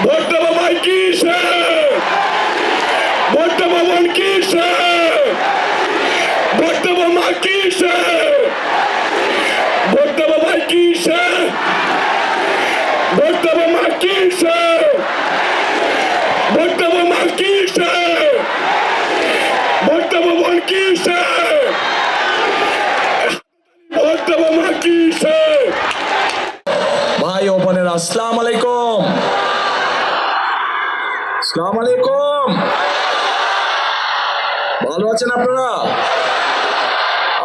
Vote দেবো ভাই কিসে? ভোট দেবো বোন কিসে? ভোট দেবো মা কিসে? ভোট দেবো ভাই কিসে? ভোট দেবো মা কিসে? ভোট দেবো মা কিসে? ভোট দেবো বোন কিসে? ভোট দেবো মা কিসে? ভাই ও বোনেরা, আসসালামু আলাইকুম। আসসালামু আলাইকুম। ভালো আছেন আপনারা?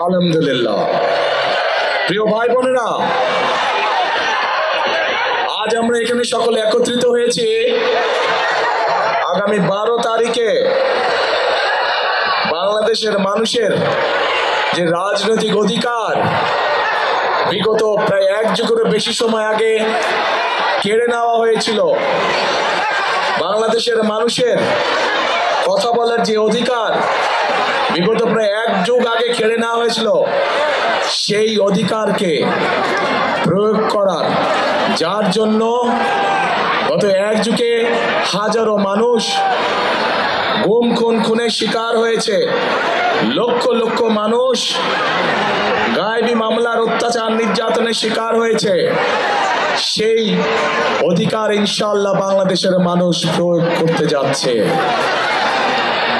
আলহামদুলিল্লাহ। প্রিয় ভাই বোনেরা, আজ আমরা এখানে সকলে একত্রিত হয়েছি আগামী 12 তারিখে বাংলাদেশের মানুষের যে রাজনৈতিক অধিকার বিগত প্রায় 1 যুগের বেশি সময় আগে কেড়ে নেওয়া হয়েছিল, বাংলাদেশের মানুষের কথা বলার যে অধিকার বিগত প্রায় 1 যুগ আগে কেড়ে নেওয়া হয়েছিল, সেই অধিকারকে প্রয়োগ করার, যার জন্য গত 1 যুগে হাজারো মানুষ গুম খুনের শিকার হয়েছে, লক্ষ লক্ষ মানুষ গায়েবী মামলার অত্যাচার নির্যাতনের শিকার হয়েছে, সেই অধিকার ইনশাআল্লাহ বাংলাদেশের মানুষ প্রয়োগ করতে যাচ্ছে।